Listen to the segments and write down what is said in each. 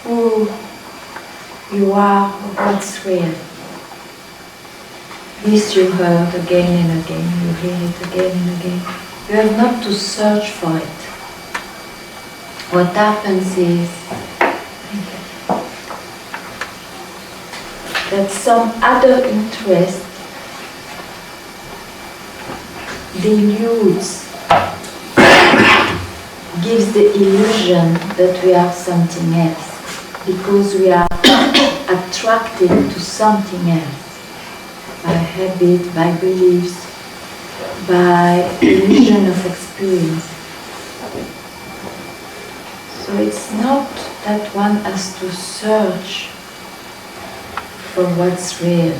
who you are or what's real. This you heard again and again, you hear it again and again. You have not to search for it. What happens is that some other interest dilutes, gives the illusion that we are something else, because we are attracted to something else, by habit, by beliefs, by illusion of experience. So it's not that one has to search for what's real.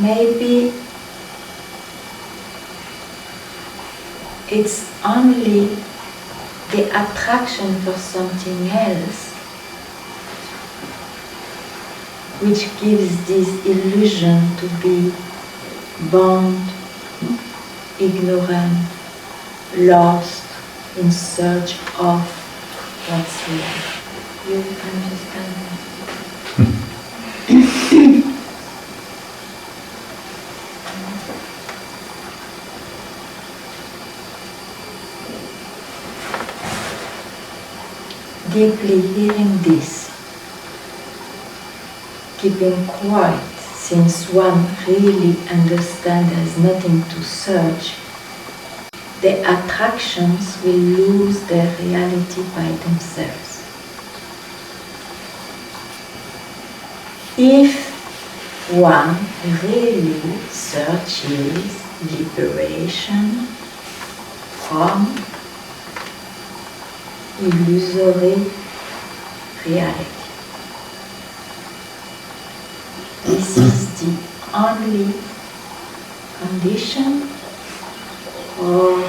Maybe it's only the attraction for something else which gives this illusion to be bound, ignorant, lost in search of what's real. You understand that? Deeply hearing this, keeping quiet, since one really understands there's nothing to search, the attractions will lose their reality by themselves. If one really searches liberation from illusory reality. This is the only condition or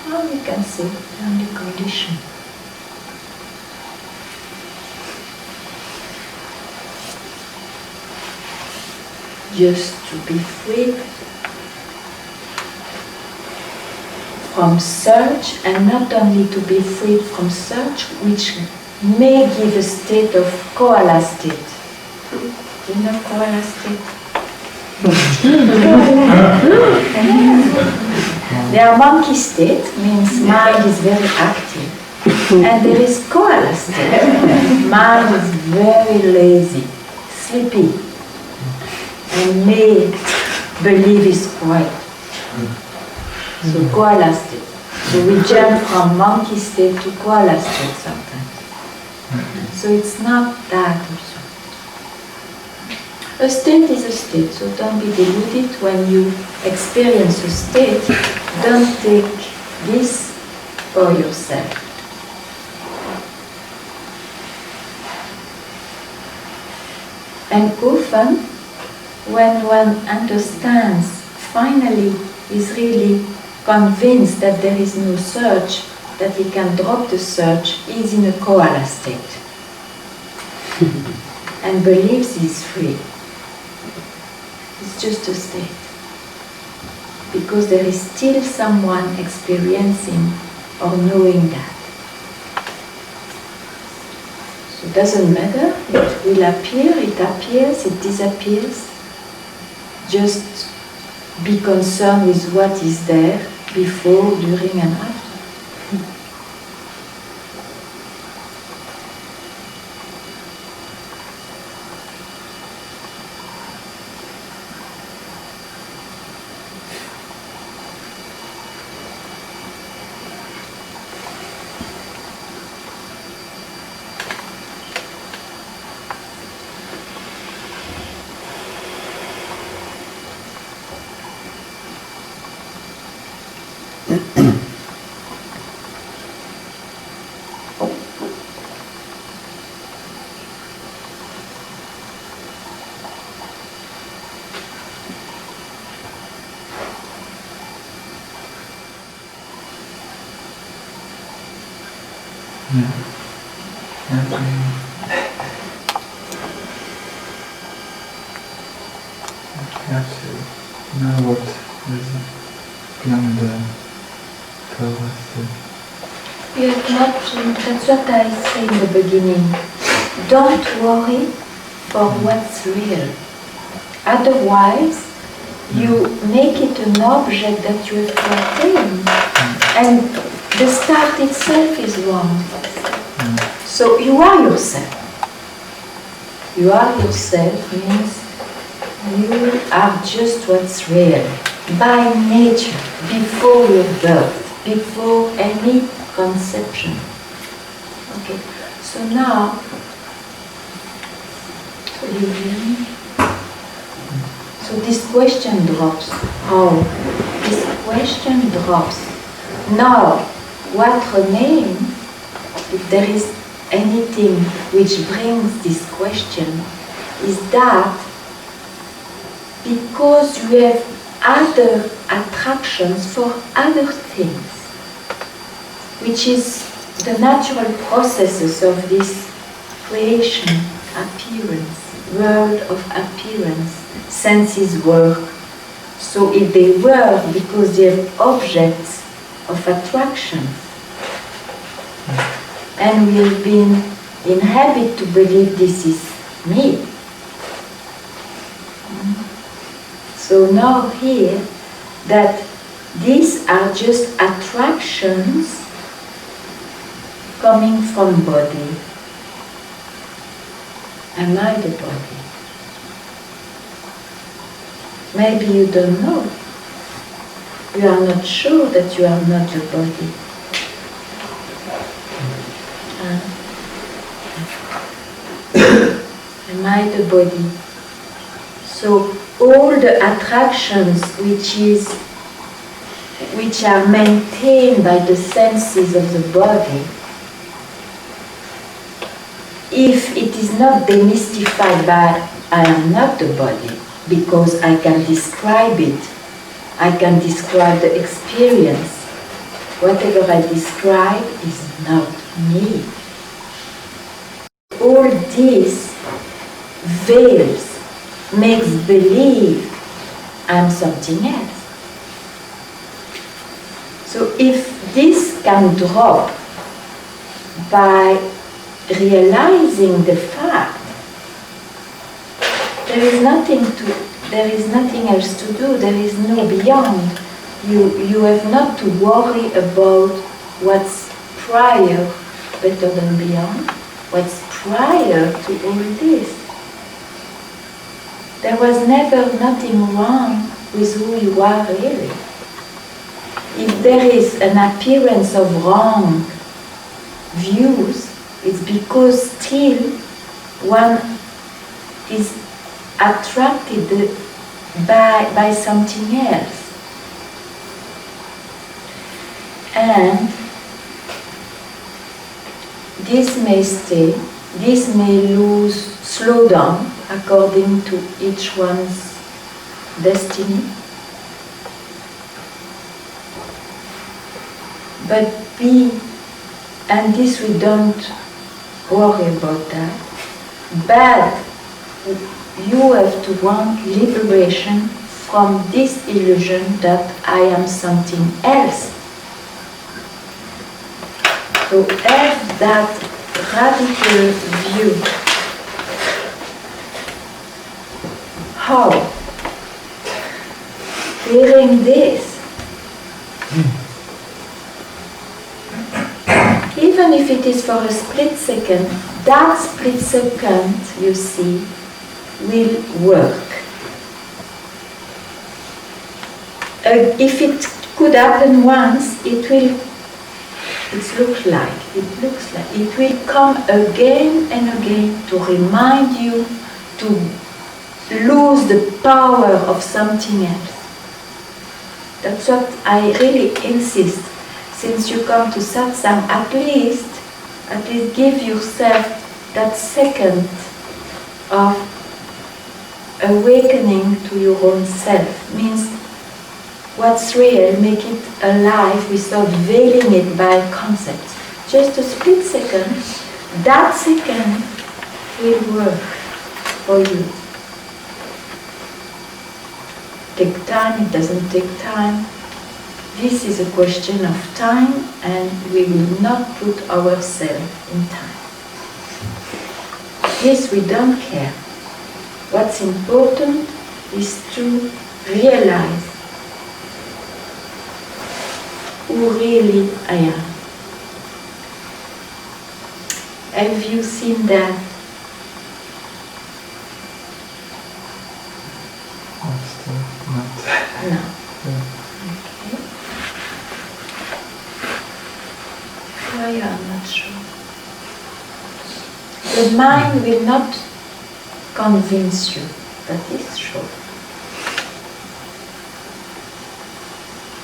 how we can say the only condition. Just to be free from search, and not only to be free from search, which may give a state of koala state. You know koala state? There are monkey state, means mind is very active, and there is koala state. Mind is very lazy, sleepy, and may believe is quiet. So koala state. So we jump from monkey state to koala state sometimes. So it's not that also. A state is a state, so don't be deluded when you experience a state. Don't take this for yourself. And often, when one understands, finally is really convinced that there is no search, that he can drop the search, he is in a koala state and believes he is free. It's just a state, because there is still someone experiencing or knowing that. So it doesn't matter, it will appear, it appears, it disappears. Just be concerned with what is there before, during and after. Yeah. You have to know what is beyond the co-lasted. You have not, that's what I said in the beginning. Don't worry for what's real. Otherwise, you make it an object that you have to attain. And the start itself is wrong. So you are yourself. You are yourself means you are just what's real. By nature, before your birth, before any conception. Okay, so now, so you hear me? So this question drops. How? This question drops. Now, what remains, if there is anything which brings this question, is that because you have other attractions for other things, which is the natural processes of this creation, appearance, world of appearance. Senses work. So if they work because they have objects of attraction, and we have been in habit to believe this is me. So now here, that these are just attractions coming from body. Am I the body? Maybe you don't know. You are not sure that you are not the body. Am I the body? So all the attractions which are maintained by the senses of the body, if it is not demystified by I am not the body, because I can describe it, I can describe the experience. Whatever I describe is not me. All this veils, makes believe I'm something else. So if this can drop by realizing the fact, there is nothing else to do, there is no beyond. You have not to worry about what's prior, better than beyond, what's prior to all this. There was never nothing wrong with who you are really. If there is an appearance of wrong views, it's because still one is attracted by something else. And this may stay, this may slow down according to each one's destiny. But and this we don't worry about that, but you have to want liberation from this illusion that I am something else. So have that radical view. How? Hearing this, even if it is for a split second, that split second, you see, will work. If it could happen once, it looks like, it will come again and again to remind you to lose the power of something else. That's what I really insist. Since you come to satsang, at least give yourself that second of awakening to your own self. Means what's real, make it alive without veiling it by concepts. just a split second, that second will work for you. Take time, it doesn't take time. This is a question of time, and we will not put ourselves in time. Yes, we don't care. What's important is to realize who really I am. Have you seen that? Still not. No. Yeah. Okay. Why I'm not sure. The mind will not convince you. That is true.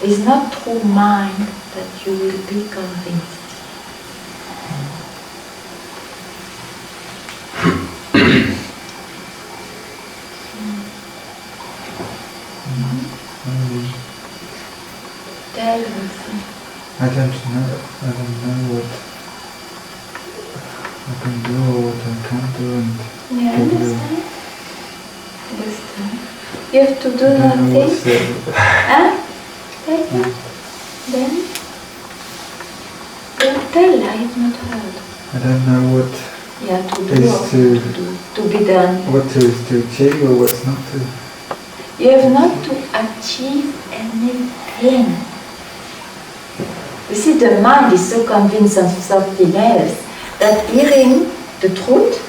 It's not through mind that you will be convinced. Tell me. I don't know what I can do or what I can't do, and Yeah, what to do. understand? Understand. You have to do I don't know nothing. what's there. Huh? Like that? Then tell, I have not heard. I don't know what Yeah, to do is or to be done. what to achieve or what's not to. You have not to achieve anything. You see, the mind is so convinced of something else that hearing the truth,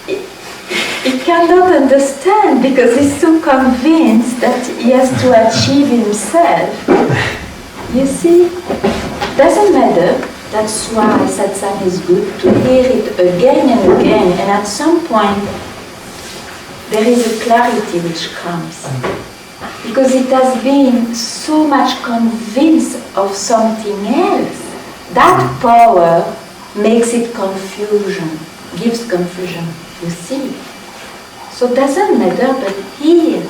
it cannot understand because he's so convinced that he has to achieve himself. You see, doesn't matter. That's why satsang is good, to hear it again and again, and at some point there is a clarity which comes. Because it has been so much convinced of something else. That power makes it confusion, gives confusion, you see. So it doesn't matter, but here.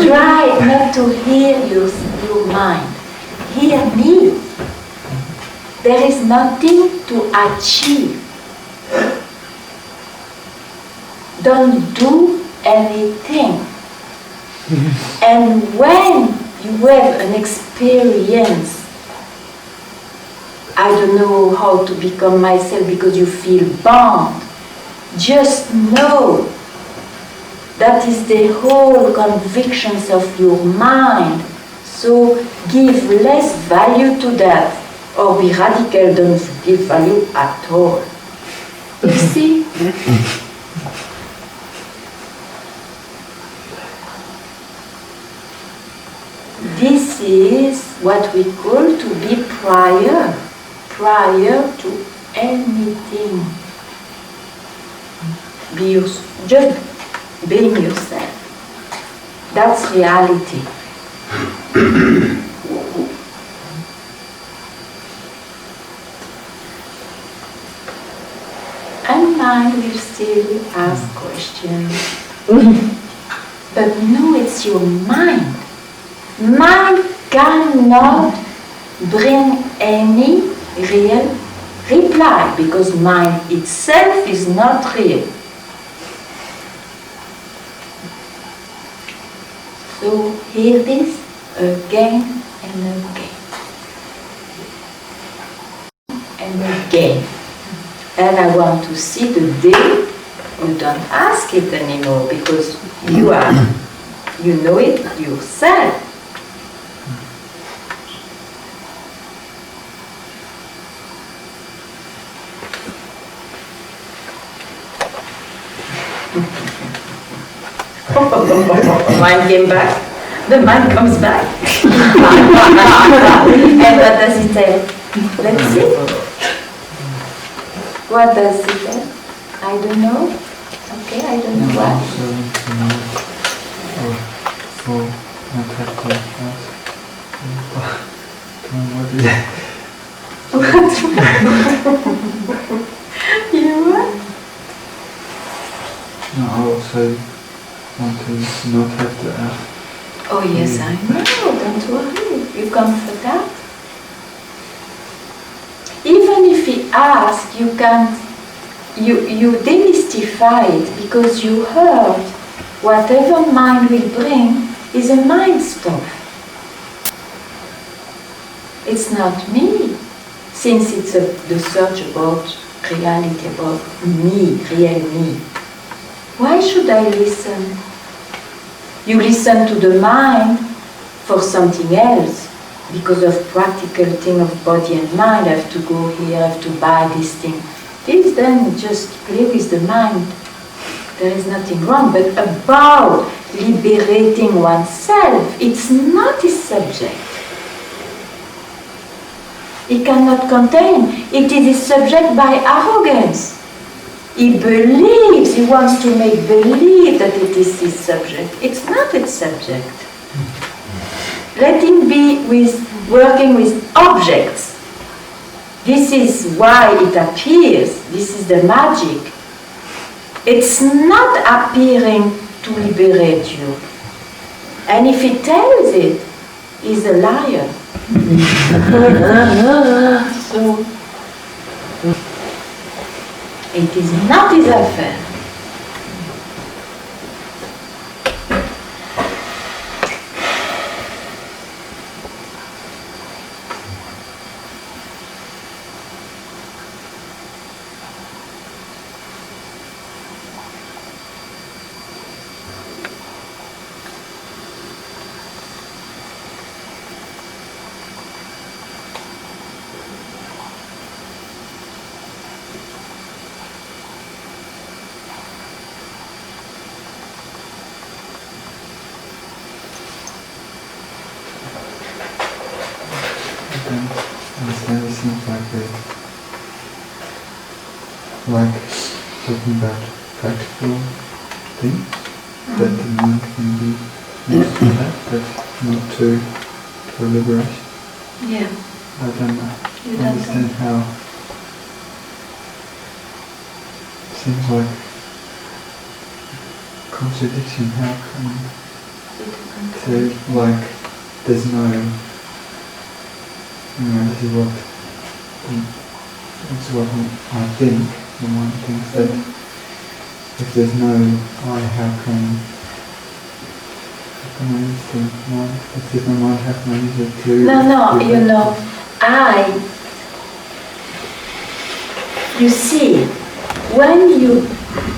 Try not to hear your mind. Hear me. There is nothing to achieve. Don't do anything. And when you have an experience, I don't know how to become myself because you feel bound, just know that is the whole convictions of your mind. So give less value to that, or be radical, don't give value at all. You see? This is what we call to be prior to anything. Just being yourself. That's reality. And mind will still ask questions. But no, it's your mind. Mind cannot bring any real reply because mind itself is not real. So hear this again and again. And again. And I want to see the day you don't ask it anymore because you know it yourself. Mind came back. The mind comes back. And what does it say? Let's see. What does it say? I don't know. Okay, I don't know what. Not have to ask. You what? No, I also want to not have to ask. Oh yes, I know, don't worry, you come for that. Even if he asks, you can't, you demystify it because you heard whatever mind will bring is a mind stuff. It's not me, since it's the search about reality, about me, real me. Why should I listen? You listen to the mind for something else, because of practical thing of body and mind. I have to go here, I have to buy this thing. This then just play with the mind. There is nothing wrong, but about liberating oneself, it's not his subject. He cannot contain. It is his subject by arrogance. He believes, he wants to make believe that it is his subject. It's not its subject. Let him be working with objects. This is why it appears. This is the magic. It's not appearing to liberate you. And if he tells it, he's a liar. So, it is not his affair. Understand, it seems like talking about practical things, that the mind can be used for that, but not for liberation. Yeah. I don't understand how it seems like contradiction. How come there's no, this is what I think. The one thinks that if there's no I, how can I use the mind? If there's no mind, how can I use it to... No, you see, when you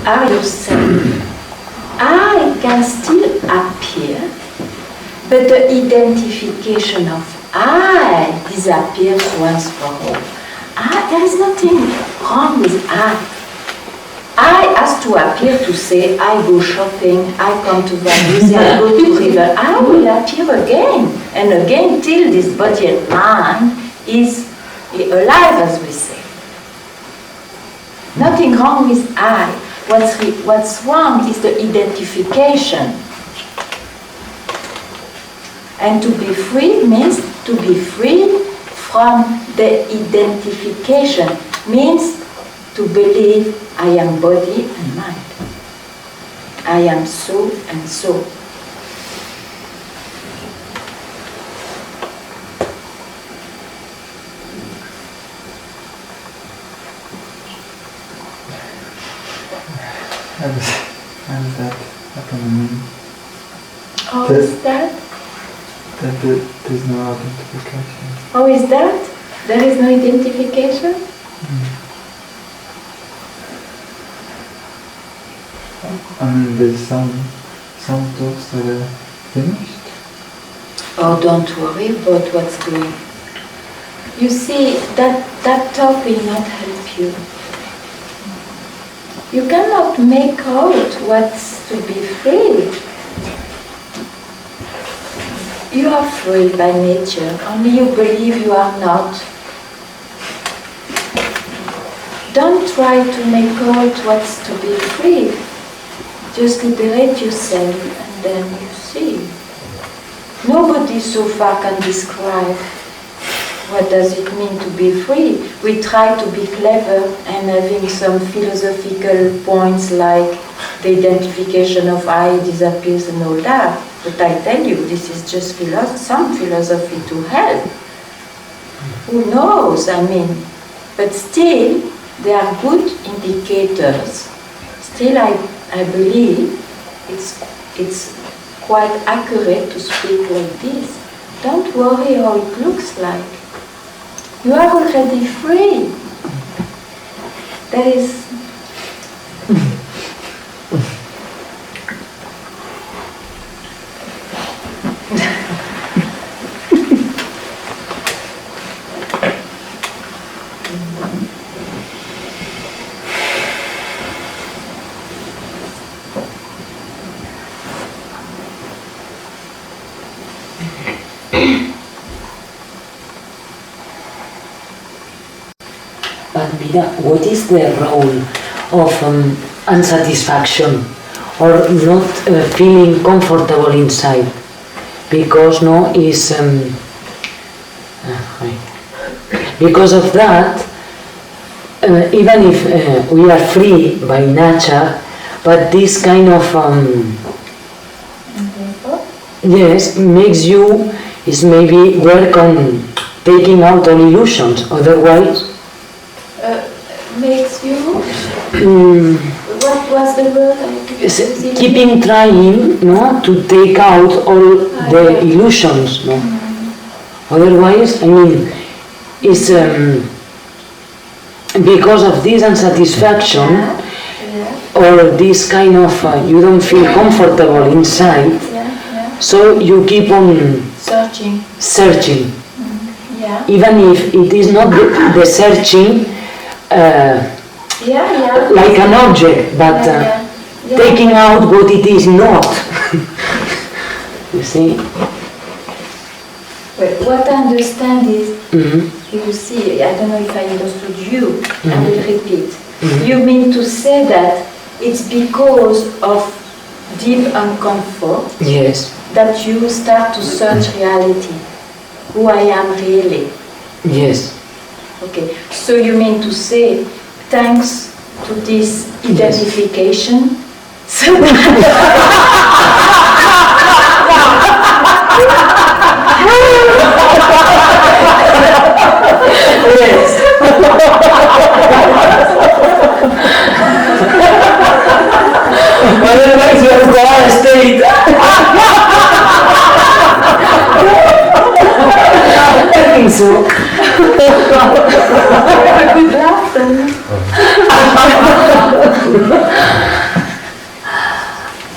are yourself, I can still appear, but the identification of I disappears once for all. There is nothing wrong with I. I has to appear to say, I go shopping, I come to Venice, I go to river. I will appear again and again till this body and mind is alive, as we say. Nothing wrong with I. What's wrong is the identification. And to be free means to be free from the identification, means to believe I am body and mind. I am so and so. How does that happen? How is that? That there's no identification. How is that? There is no identification? I mean, there's some thoughts that are finished. Oh, don't worry about what's going. You see, that talk will not help you. You cannot make out what's to be free. You are free by nature, only you believe you are not. Don't try to make out what's to be free. Just liberate yourself and then you see. Nobody so far can describe what does it mean to be free. We try to be clever and having some philosophical points like the identification of I disappears and all that. But I tell you, this is just some philosophy to help. Who knows, I mean, but still, they are good indicators. Still, I believe it's quite accurate to speak like this. Don't worry how it looks like. You are already free. There is... But Mira, what is the role of unsatisfaction or not feeling comfortable inside? Because because of that, even if we are free by nature, but this kind of yes makes you is maybe work on taking out all illusions. Otherwise. Makes you? What was the word? Keeping trying, no, to take out all the illusions, no. Otherwise, I mean, it's because of this unsatisfaction or this kind of you don't feel comfortable inside, so you keep on searching. Even if it is not the searching. Like an object, but taking out what it is not. You see? Well, what I understand is, you see, I don't know if I understood you, I will repeat. You mean to say that it's because of deep uncomfort that you start to search reality, who I am really. Yes. Okay, so you mean to say, thanks to this identification, so yes. Otherwise you have got a state. I think so. Good laughter.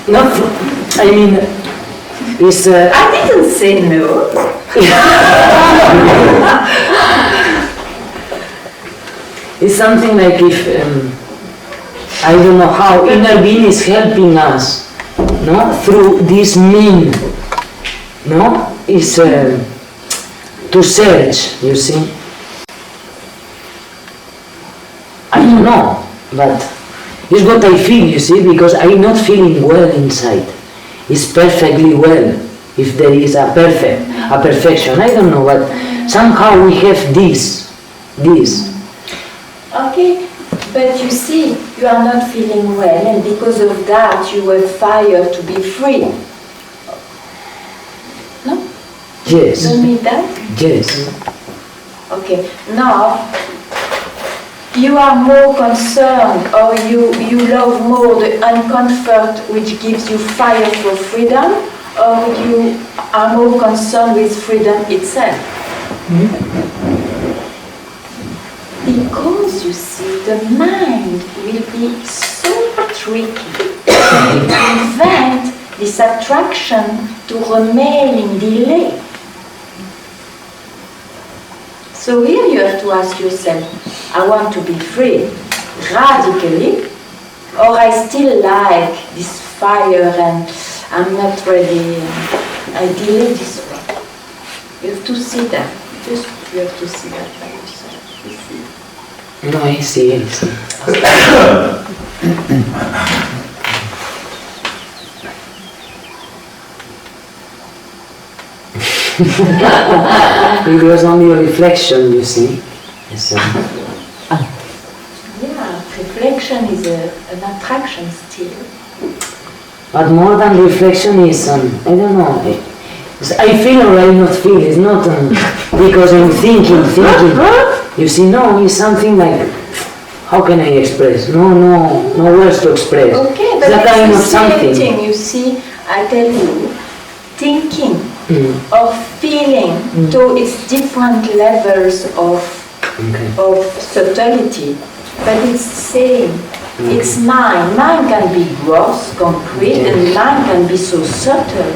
No, I mean, it's. I didn't say no. It's something like if I don't know how inner being is helping us, no, through this mean, no, is to search. You see. I don't know, but it's what I feel, you see, because I'm not feeling well inside. It's perfectly well, if there is a perfection. I don't know, but somehow we have this. Okay, but you see, you are not feeling well, and because of that, you were fired to be free. No? Yes. Don't mean that? Yes. Okay, now, you are more concerned, or you love more the uncomfort which gives you fire for freedom, or you are more concerned with freedom itself? Because you see, the mind will be so tricky to prevent this attraction to remain in delay. So here you have to ask yourself, I want to be free radically, or I still like this fire and I'm not ready, I delay this way. You have to see that. Just you have to see that by yourself. You see. No, I see. It was only a reflection, you see. Yes, yeah, reflection is an attraction still. But more than reflection is, I don't know, I feel or I not feel, it's not because I'm thinking. You see, no, it's something like, how can I express? No words to express. Okay, but it's it's kind the of same something. thing, you see, I tell you, thinking or feeling, though it's different levels of subtlety, but it's the same. It's mind. Mind can be gross, concrete, and mind can be so subtle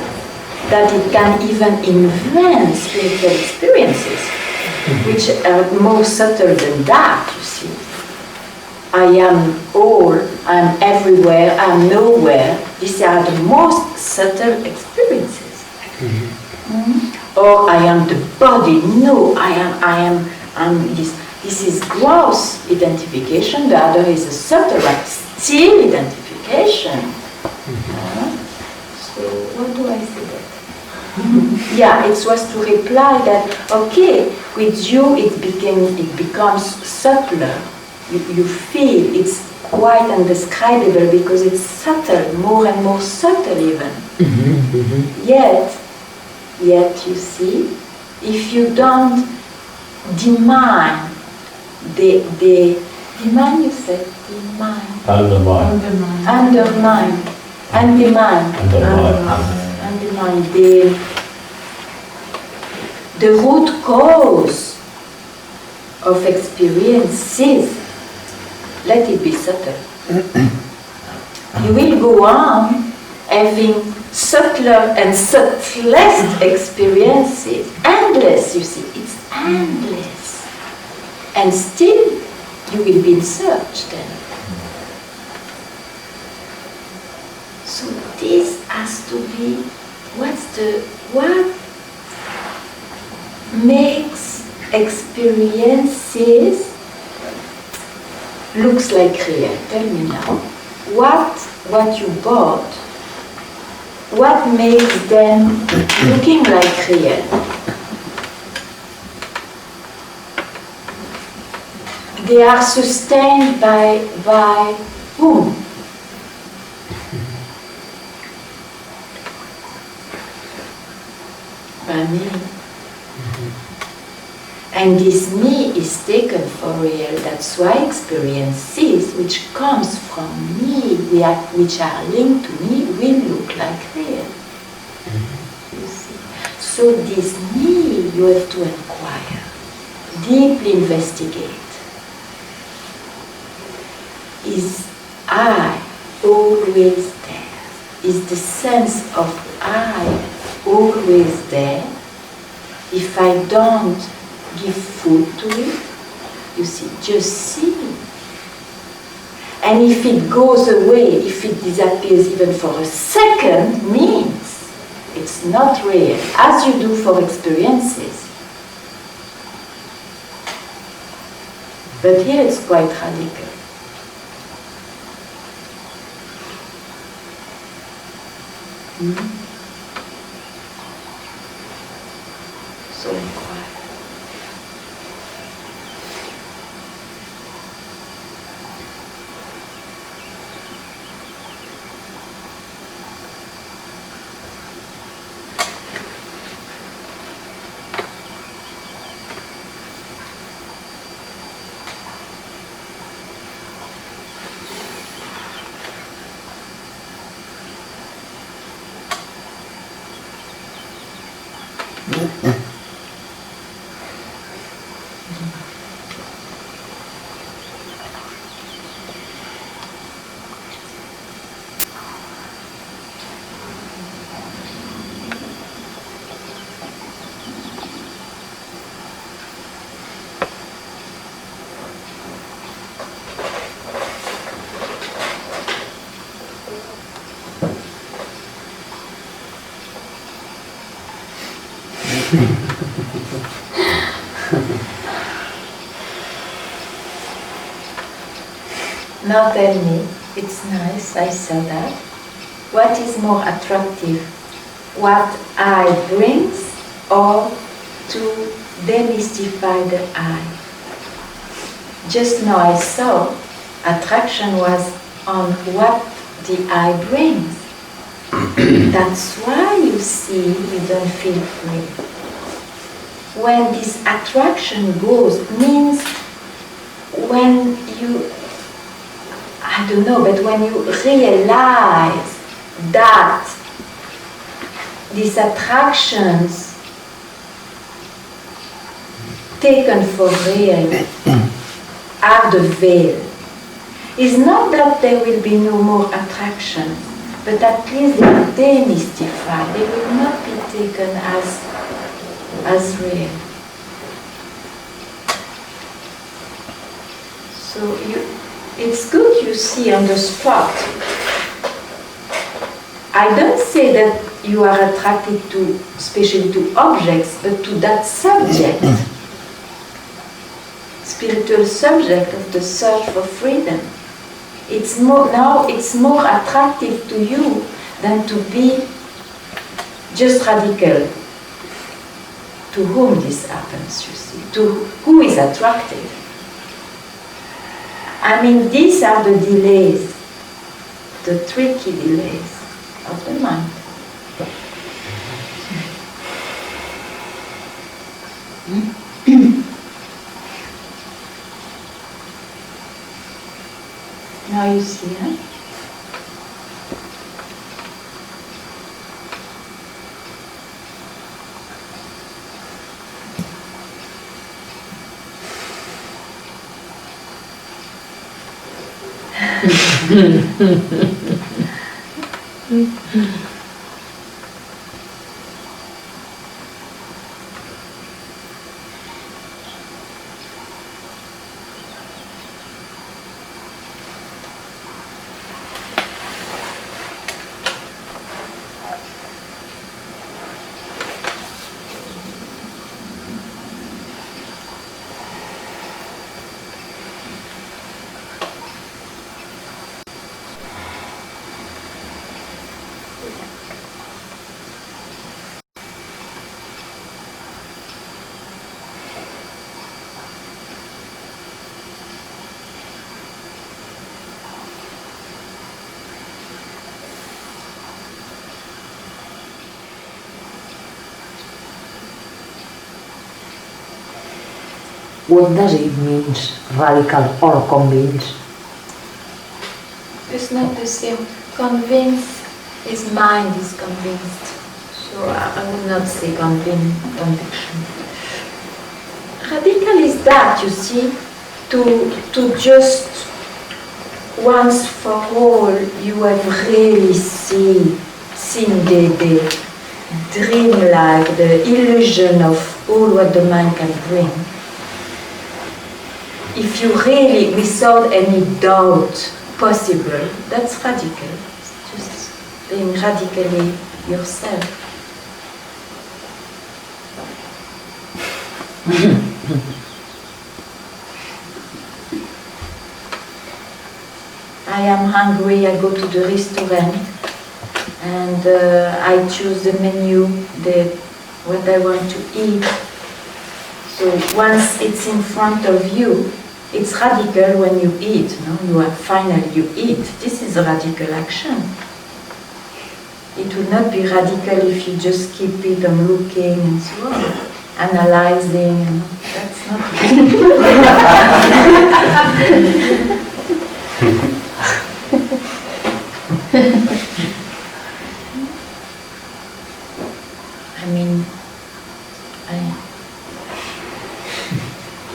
that it can even invent spiritual experiences, which are more subtle than that, you see. I am all, I am everywhere, I am nowhere. These are the most subtle experiences. Or I am the body. No, I am this. This is gross identification, the other is a subtle, but still identification. So what do I say that? Yeah, it was to reply that, okay, with you it becomes subtler. You feel it's quite undescribable because it's subtle, more and more subtle even. Yet you see, if you don't demand demand, you said, undermine the root cause of experiences, let it be subtle. You will go on having subtler and subtlest experiences, endless, you see, it's endless. And still, you will be in search then. So this has to be, what makes experiences looks like real? Tell me now. What you bought, what makes them looking like real? They are sustained by whom? By me. And this me is taken for real. That's why experiences which comes from me, which are linked to me, will look like real. You see. So this me you have to inquire, deeply investigate. Is I always there? Is the sense of I always there? If I don't give food to it, you see, just see. And if it goes away, if it disappears even for a second, means it's not real, as you do for experiences. But here it's quite radical. So quiet. Now tell me, it's nice, I saw that. What is more attractive? What I brings or to demystify the I? Just now I saw attraction was on what the I brings. That's why you see you don't feel free. When this attraction goes, means when you, I don't know, but when you realize that these attractions taken for real are the veil. It's not that there will be no more attractions, but at least they are demystified. They will not be taken as real. So it's good you see on the spot. I don't say that you are attracted to, especially to objects, but to that subject, spiritual subject of the search for freedom. It's more attractive to you than to be just radical. To whom this happens, you see, to who is attractive. I mean, these are the delays, the tricky delays of the mind. Now you see, huh? What does it mean, radical or convinced? It's not the same. Convinced, his mind is convinced. So I would not say conviction. Radical is that, you see, to just once for all you have really seen the dream-like, the illusion of all what the mind can bring. If you really, without any doubt possible, that's radical. It's just being radically yourself. I am hungry, I go to the restaurant and I choose the menu, what I want to eat. So once it's in front of you, it's radical when you eat. No? You eat. This is a radical action. It would not be radical if you just keep it on looking and so on, analyzing. You know? That's not I mean,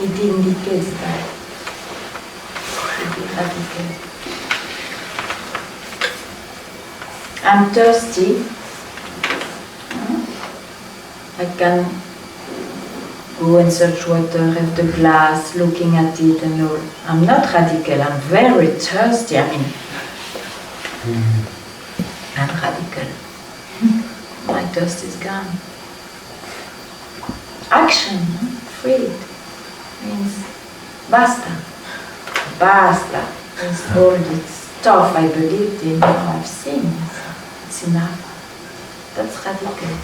it indicates that. I'm thirsty. I can go and search water, have the glass, looking at it and all. I'm not radical, I'm very thirsty. I mean, I'm radical. My thirst is gone. Action, freed, means basta. Basta. Means all this stuff I believed in, now I've seen. It's enough. That's radical.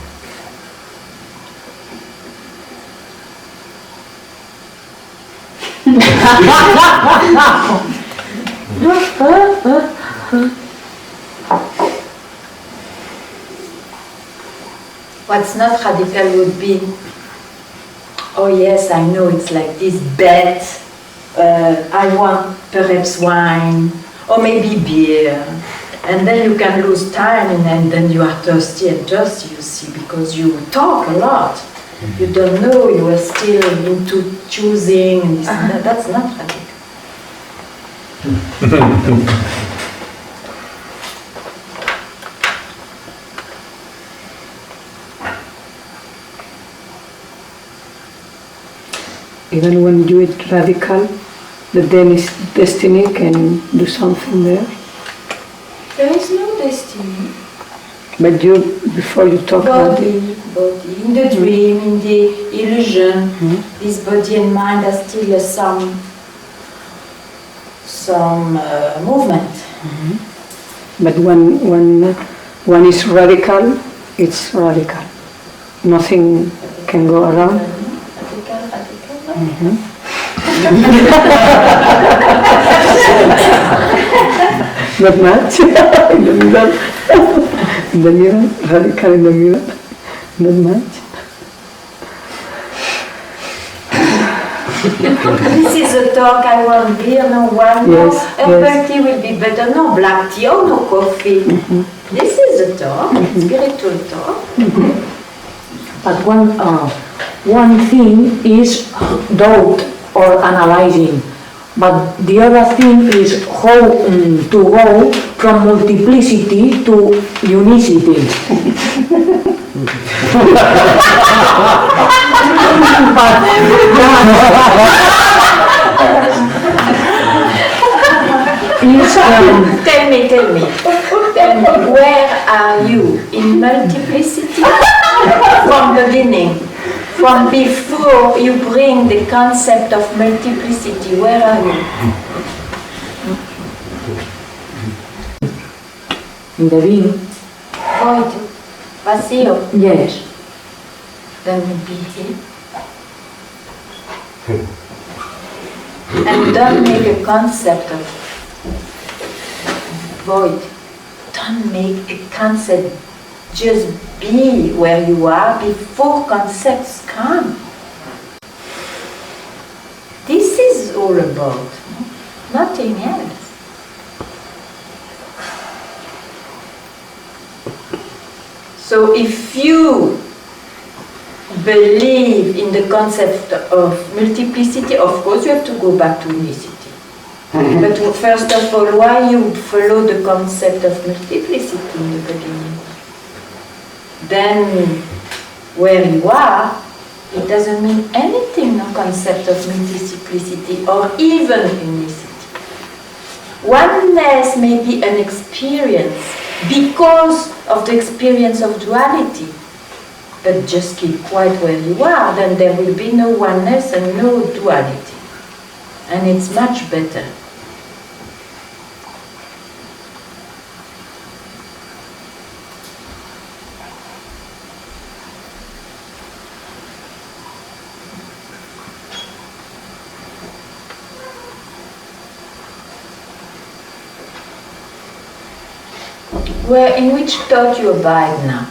What's not radical would be, oh yes, I know it's like this, but I want perhaps wine, or maybe beer. And then you can lose time, and then you are thirsty, you see, because you talk a lot. You don't know, you are still into choosing, and this and that. That's not radical. Even when you eat radical, the destiny can do something there. There is no destiny. But you, before you talk about it, body, in the dream, in the illusion, this body and mind are still some movement. But when one is radical, it's radical. Nothing can go around. Radical. Not much. In the middle. In the middle, radical in the middle. Not much. This is a talk, I want beer, no wine, Yes, no herbal tea will be better, no black tea or no coffee. This is a talk, spiritual talk. But one thing is doubt or analyzing, but the other thing is how to go from multiplicity to unicity. Tell me, where are you? In multiplicity? From the beginning, from before you bring the concept of multiplicity, where are you? In the being? Void, vacío. Yes. Then be here. And don't make a concept of void. Don't make a concept. Just be where you are before concepts come. This is all about, nothing else. So if you believe in the concept of multiplicity, of course you have to go back to unicity. But first of all, why you follow the concept of multiplicity in the beginning? Then, where you are, it doesn't mean anything, no concept of multiplicity or even unicity. Oneness may be an experience because of the experience of duality. But just keep quiet where you are, then there will be no oneness and no duality. And it's much better. In which thought you abide now?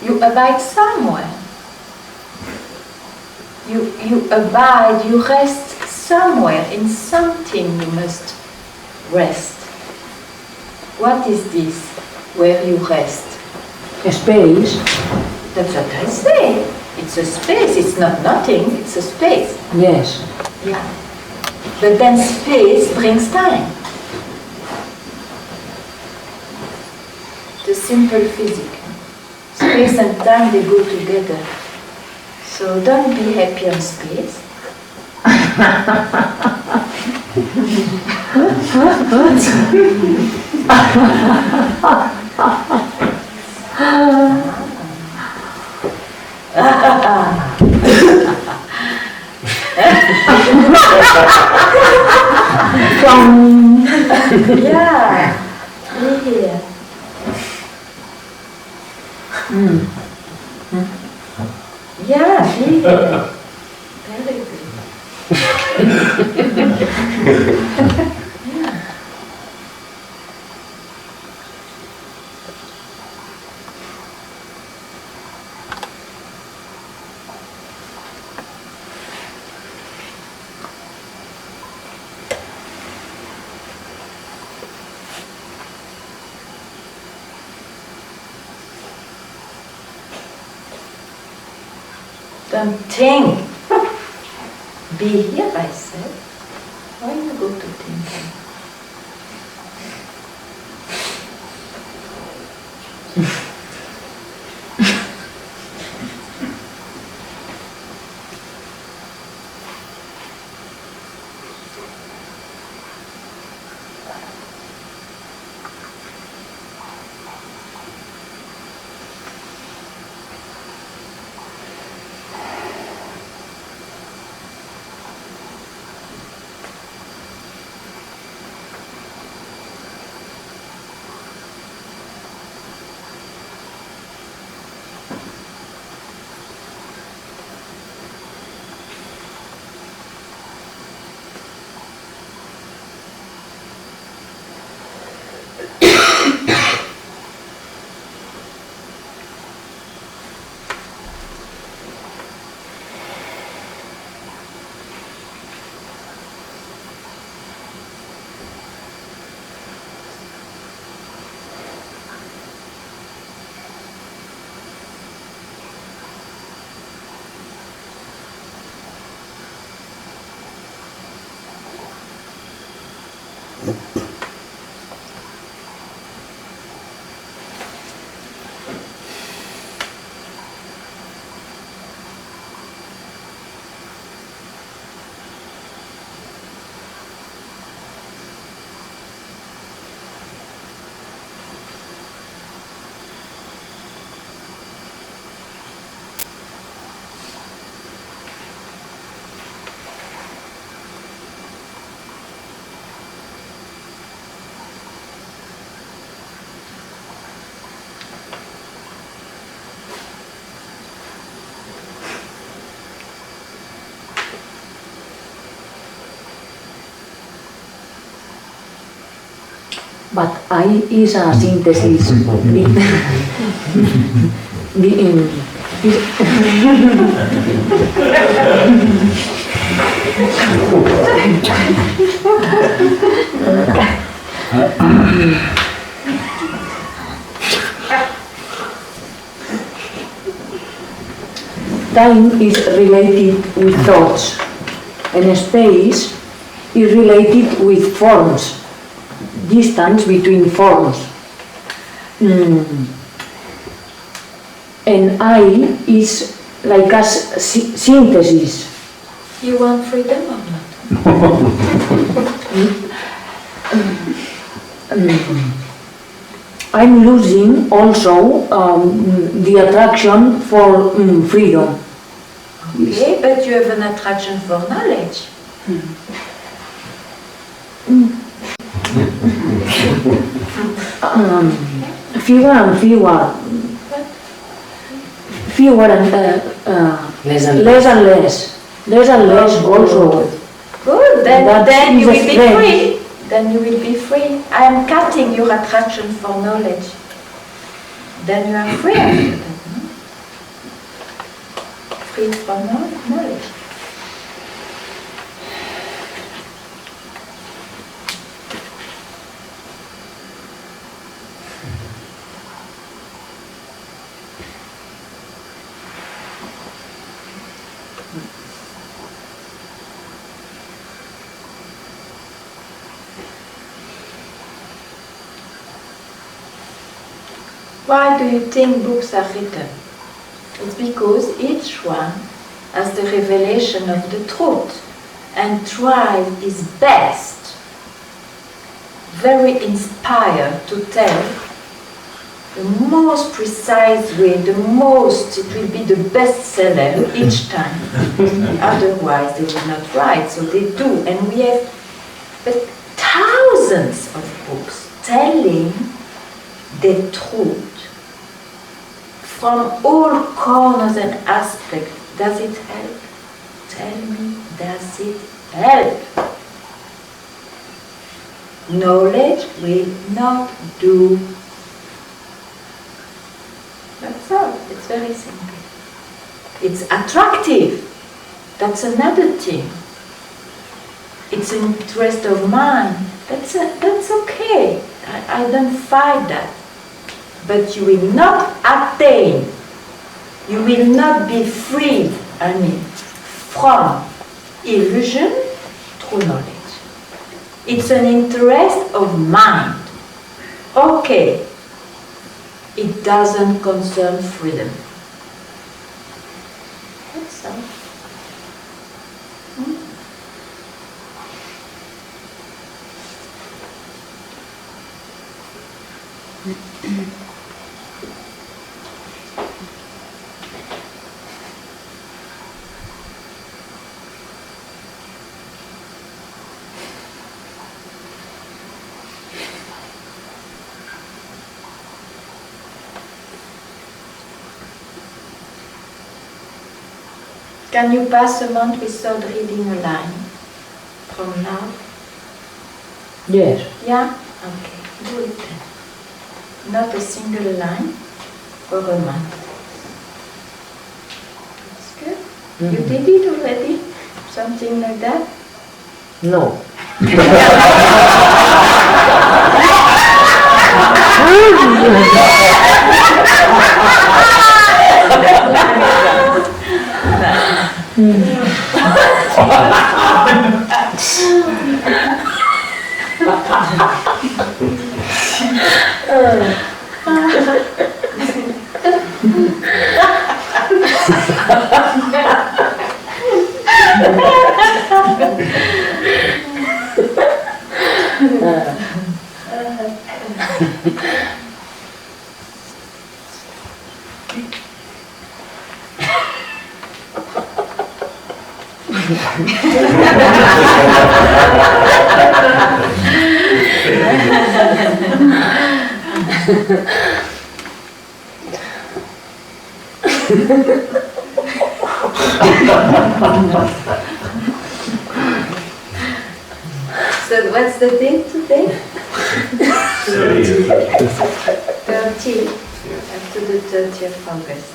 You abide somewhere. You abide, you rest somewhere. In something you must rest. What is this where you rest? A space. That's what I say. It's a space, it's not nothing, it's a space. Yes. Yeah. But then space brings time. The simple physics. Space and time, they go together. So don't be happy on space. Yeah. Here. Yeah, here. Very good. Yeah. Don't think. Be here, I said. Why you go to thinking? But I is a synthesis. Time is related with thoughts, and space is related with forms, distance between forms. And I is like a synthesis. You want freedom or not? I'm losing also the attraction for freedom. Okay, but you have an attraction for knowledge. Fewer and fewer. Fewer and Less and less and less. Less and less also. Good, That then is you a will be strength. free. Then you will be free. I am cutting your attraction for knowledge. Then you are free after that, no? Free from knowledge. Why do you think books are written? It's because each one has the revelation of the truth and tries his best, very inspired to tell the most precise way, it will be the bestseller each time. Otherwise they will not write, so they do. And we have thousands of books telling the truth from all corners and aspects. Does it help? Tell me, does it help? Knowledge will not do. That's all. It's very simple. It's attractive. That's another thing. It's an interest of mine. That's okay. I don't fight that. But you will not attain. You will not be freed I mean, from illusion to knowledge. It's an interest of mind. Okay, it doesn't concern freedom. That's all. Can you pass a month without reading a line from now? Yes. Yeah? Okay, do it then. Not a single line for a month. That's good. You did it already? Something like that? No. So what's the date today? 30. Up to the 30th of August.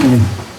Mm.